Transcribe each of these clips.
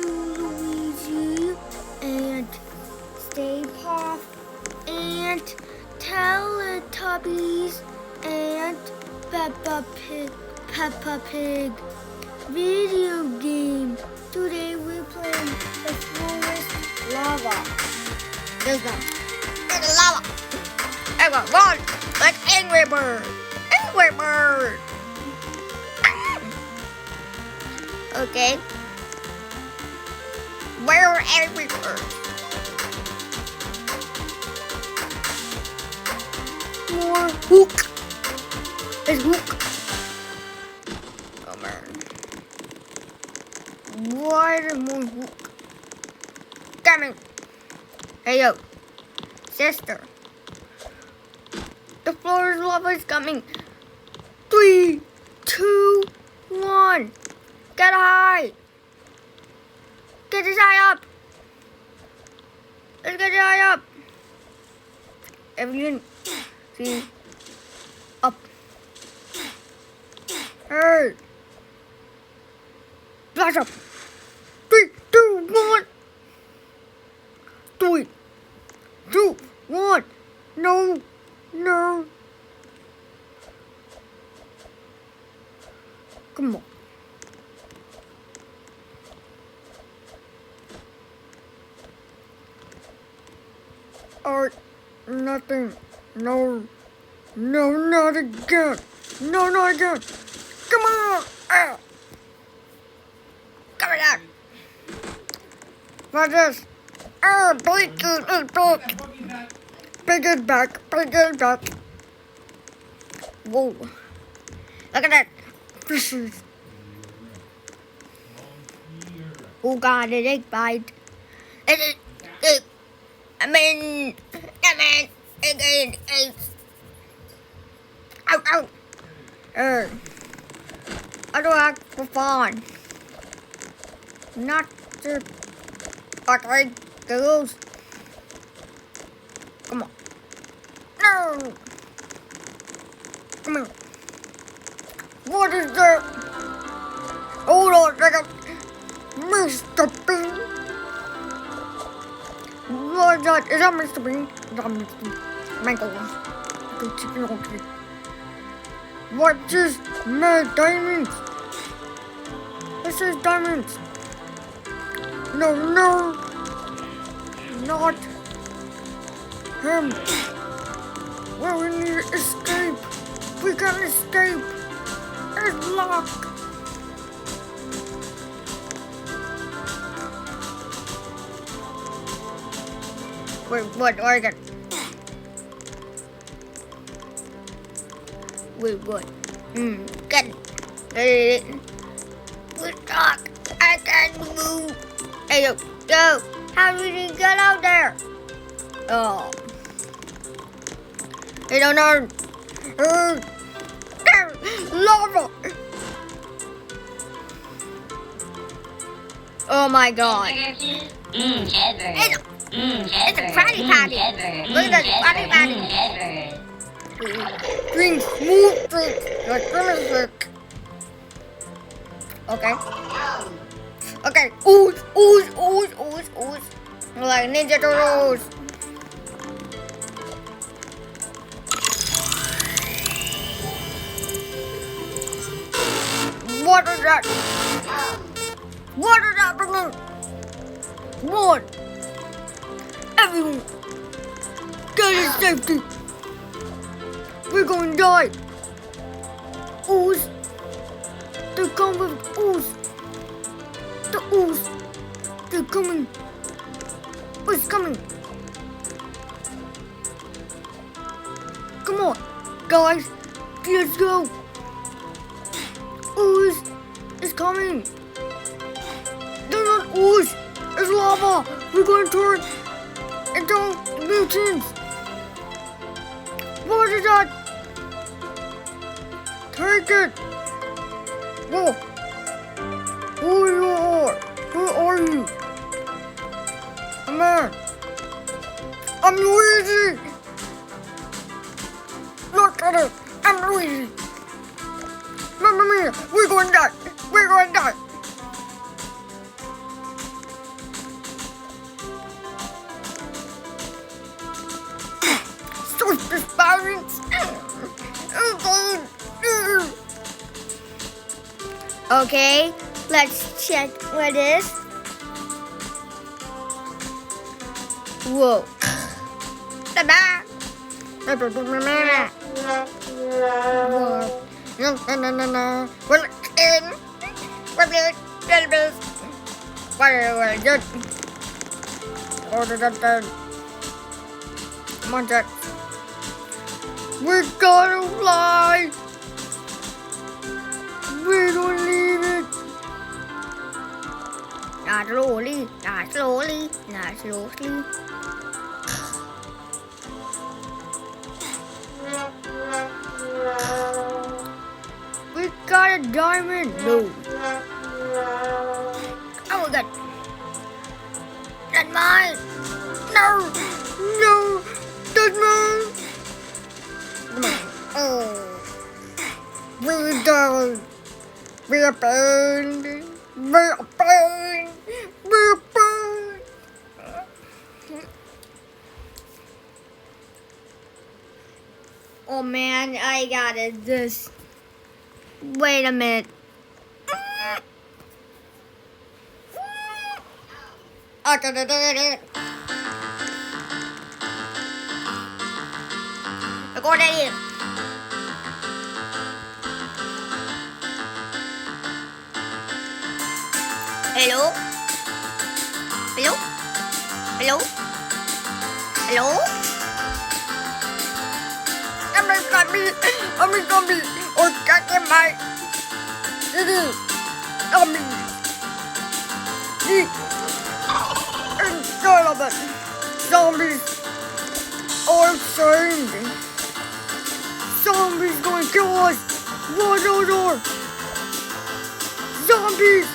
Luigi and Stay Puft and Teletubbies and Peppa Pig video game. Today we're playing the forest lava. There's one. There's the lava. I got one like Angry Bird. Angry Bird. Okay. Where are Angry Birds? More hook. It's hook. Oh man. Why is more hook? Coming. Hey yo. Sister. The floor is lava is coming. 3, 2, 1. Get high. Get this high up. Let's get it high up. Everyone, see, up. Hey. Flash up. 3, 2, 1. 3, 2, 1. No. No. Come on. Or nothing. No. No, not again. No, not again. Come on. Come on. What's this? Pig is back. Pig is back. Pig is back. Whoa. Look at that. Fishes. Oh God, an egg bite. Come in. Egg. Ow. I do act for fun. Not to like girls. Come on. No. Come on. What is that? Hold on a second. Mr. Bean. What is that? Is that Mr. Bean? Is that Mr. Bean? Michael. What is my diamonds? This is diamonds. No. Not him. Well, we need to escape. We can escape. It's locked. Wait, what? Oregon. Wait, what? Good. We're stuck. I can't move. Hey, yo. How did you get out there? Oh. I don't know. Lava. Oh my God. It's a Krabby Patty. Look at this Krabby Patty. Green smooth fruit. Like fruit. Okay. Ooze. Like Ninja Turtles. What is that? What is happening? One. Everyone, get in safety. We're going to die. Ooze. They're coming with ooze. The ooze. They're coming. What's coming? Come on, guys. Let's go. Ooze is coming. They're not ooze. It's lava. We're going to turn into mutants. What is that? Take it. Whoa. Who are you? A man. I'm Luigi. Look at it. I'm Luigi. Mamma mia. We're going to die. diamonds. Okay, let's check what it is. Whoa. Ta-da! We're in. We're good. We're good. Come on, Jack. We're gonna fly. We don't leave it. Not slowly, not slowly, not slowly. We got a diamond. No. Oh my god. That's mine. No. No. That's mine. Come on. Oh. We're done. We're burned. We're burned. We're burned. Oh man, I got it. This. Wait a minute. Go đây. Hello? Hello? Hello? Hello? I'm zombie. Oh, God, am I? Zombie. Son of a zombies. All chained. Zombies gonna kill us. Run door. Zombies.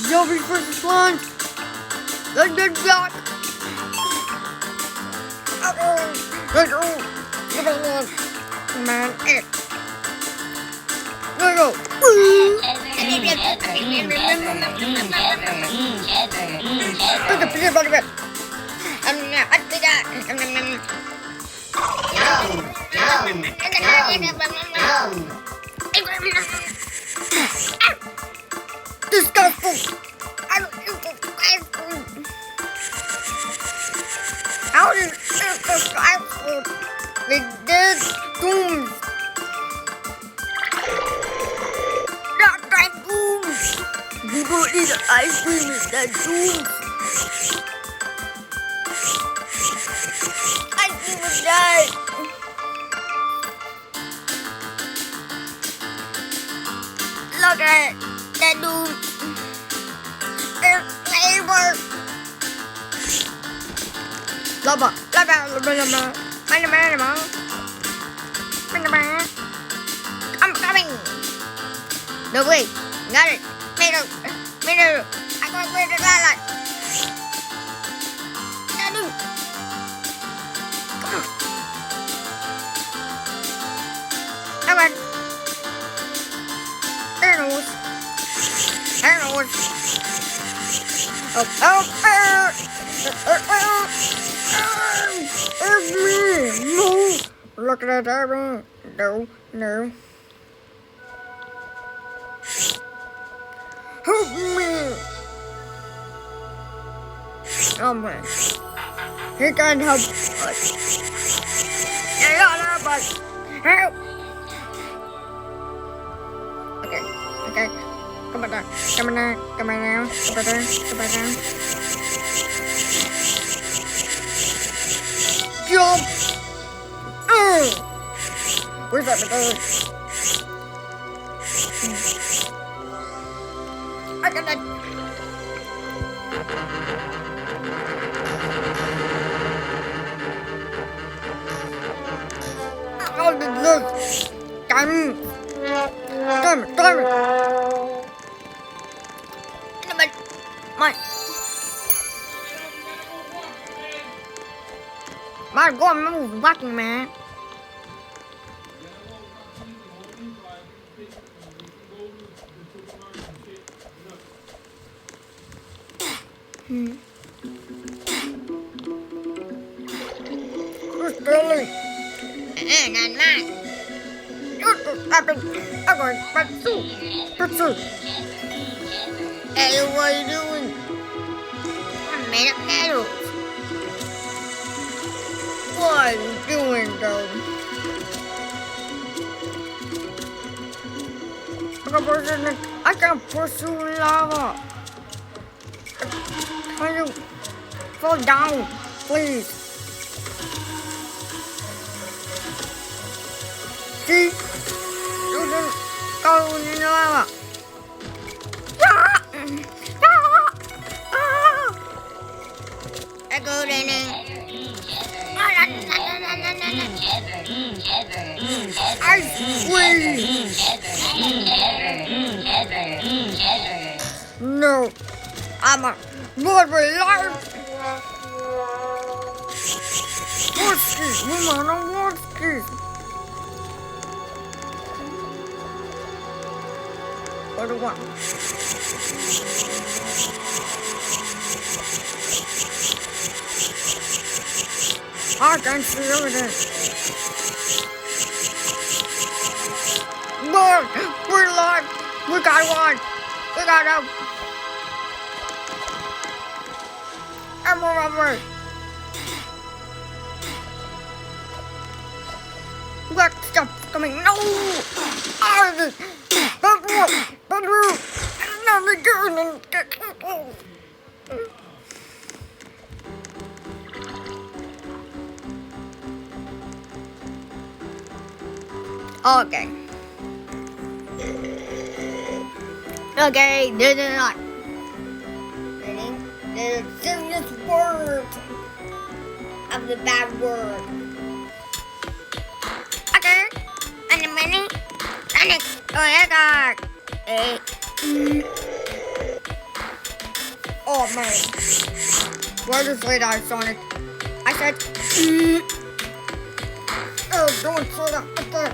Zombies versus plants. Let's get back. Let's go. Come on. Let's go. Disgusting. I don't eat disgusting. How did it eat disgusting? They did dooms. Not that dooms. People eat ice cream with that dooms. Ice cream will die. Look at it. That doom. It's flavor. Lava. I'm coming. No way. Got it. Made it. I got rid of that. Come on. Animals. It's me. No. Look at that. No. Help me. Oh man. He can't help us. He can't help us. Help. Okay. Come on now. Jump! Where's that bird? I got that. How did this? Damn it. My God, I'm walking, man. Really? Not mine. I'm going to Hey, what are you doing? I made up noodles. What are you doing, though? I can pursue lava. Can you fall down, please? See? You didn't go in the lava. I go in. I squeeze. No, I'm a more life. What's this, woman? What's this? What do you want? I can see everything. Look, we're alive. We got one. We got him. I'm over. We got stuff coming. No! Out of this. Okay. Okay, this is not. Ready? There's a serious word of the bad word. Okay. And a minute. And it's oh my god. Oh man. Why just say that, Sonic? I said oh, don't say that. Okay.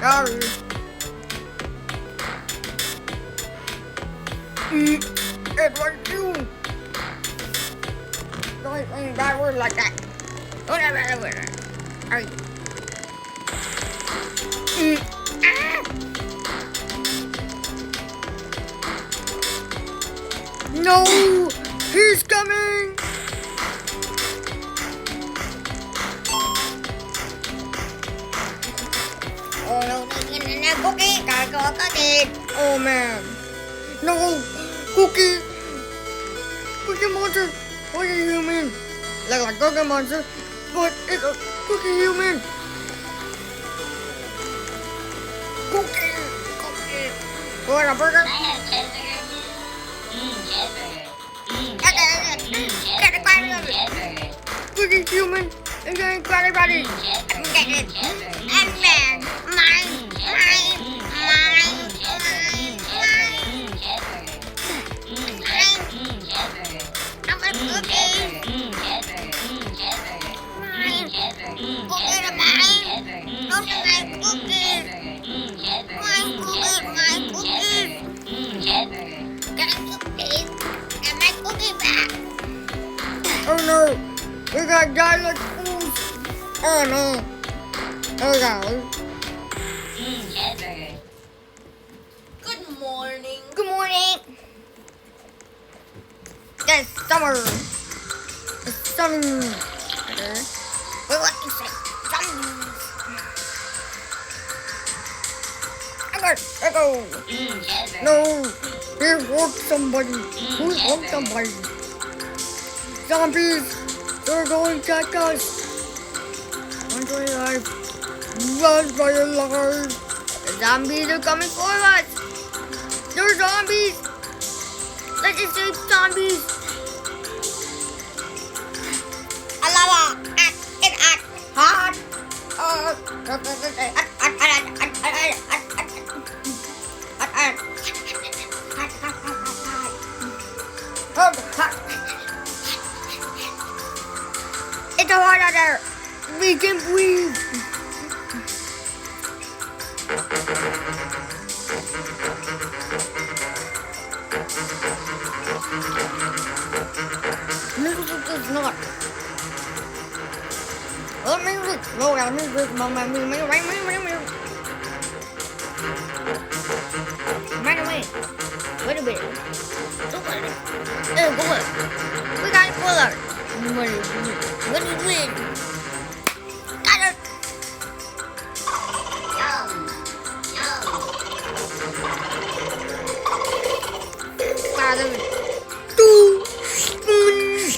Sorry. It was you. Don't say bad word like that. Don't have bad word. Alright. No! He's coming! Oh no, Cookie! Gotta go, Cookie! Oh man! No! Cookie! Cookie Monster! What do you mean? Like Cookie Monster, but it's a Cookie Human! Cookie! Cookie! Want a burger? Get a quality of it! Cookie Human! I'm getting quality! I'm getting it! And man! Mine! I'm a cookie! Mine! Cookie to mine! Don't you like cookies? Mine cookies! Get cookies! Get my cookie back! Oh no! We got garlic food! Oh no! Oh no! Good morning. Good morning! It's summer! It's summer! Wait, what you say? Zombies! I go! No! Here walks somebody! Who walks somebody? Zombies! They're going to attack us! Run for your life! Run for your life! The zombies are coming for us! They're zombies! Let's escape zombies! Lava! It's hot! It's hot out there! We can breathe! Roll down the roof, mama, run away. Wait a minute. Go on. Go on. We got a puller. What are you doing? Got it. Father. Two spoons.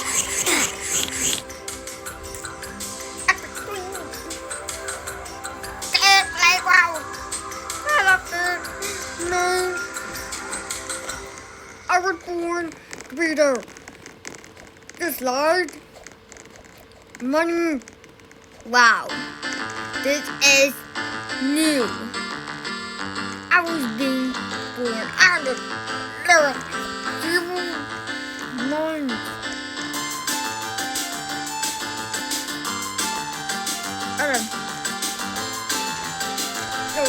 No. I was born reader. This large money. Wow. This is new. I was being born out of the evil money.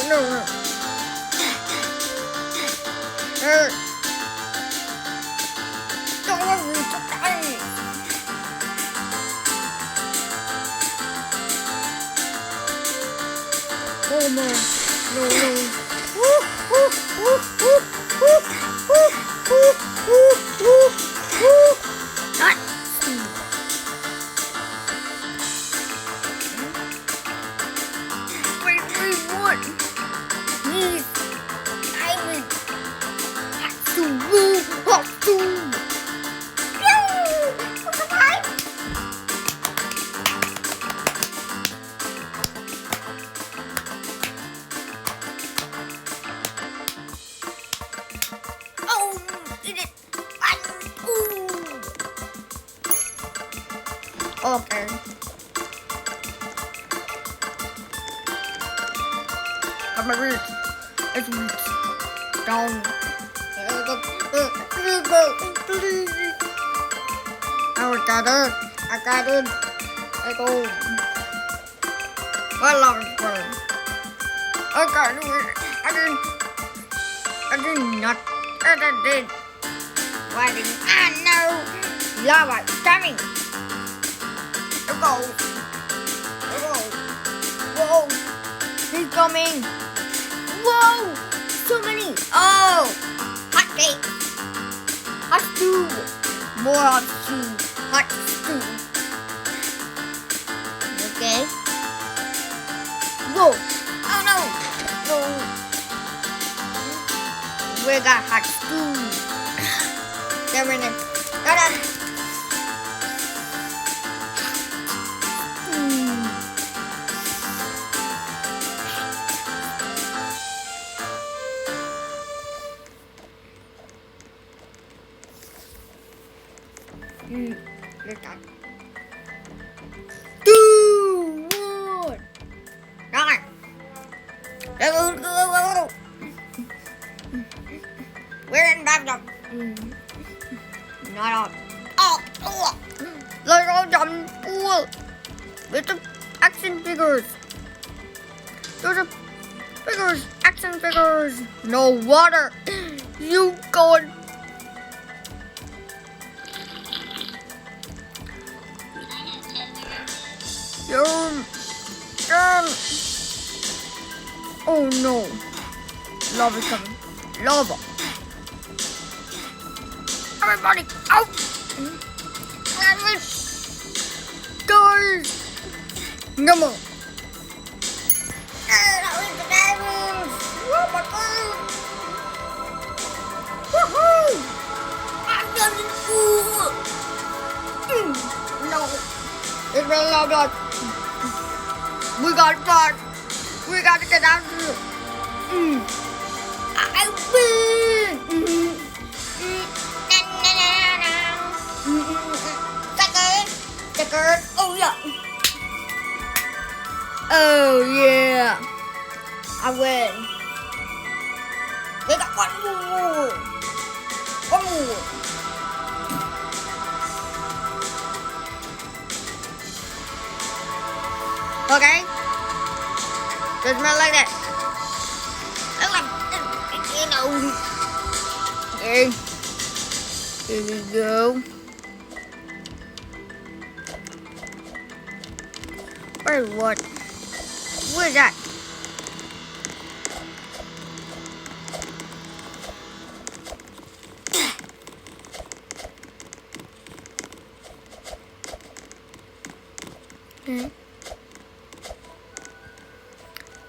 No. Don't worry, it's okay. Oh man, no. Not. Wait, what? Need island. To move up to. Okay. Got my roots. It's roots. Down. I got it. I go. I love it. I got it. I did not. I did. Why didn't I know? Lava coming. Go. Whoa. He's coming. Whoa. So many. Oh. Hot cake. Hot stew. More hot stew. Hot stew. Okay. Whoa. Oh no. We got hot stew. There in it. Look at 2, 1. Go. We're in bathtub. Not up. Oh. Let's go jump pool with the action figures. Those are figures, action figures. No water. You going. Oh no. Lava coming. Lava. Everybody out. Guys. No more. Oh my god. Woohoo. I'm done in pool. No. It's really lava. We got to start. We got to get out of here. I win. Second. Oh yeah. Oh yeah. I win. We got one more. Okay. Doesn't smell like that. Okay. Here we go. Wait, what? What is that?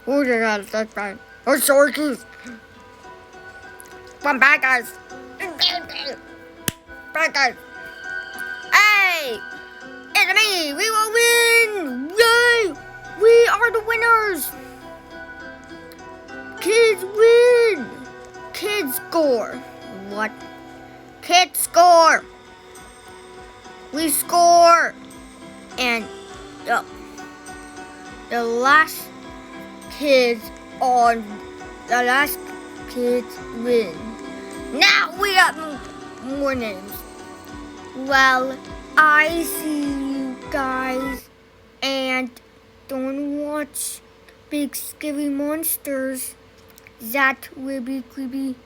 Oh, that's bad. Oh, shorties. Come back, guys. Back, guys. Hey! It's me! We will win! Yay! We are the winners! Kids win! Kids score. What? Kids score! We score! And the last kids win. Now we have more names. Well, I see you guys, and don't watch big scary monsters. That will be creepy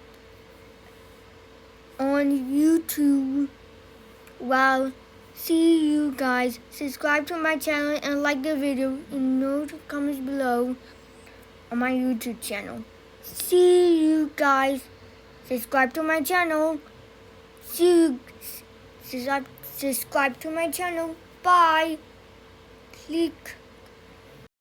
on YouTube. Well, see you guys. Subscribe to my channel and like the video and note the comments below on my YouTube channel. See you guys. Subscribe to my channel. Subscribe to my channel. Bye. Click.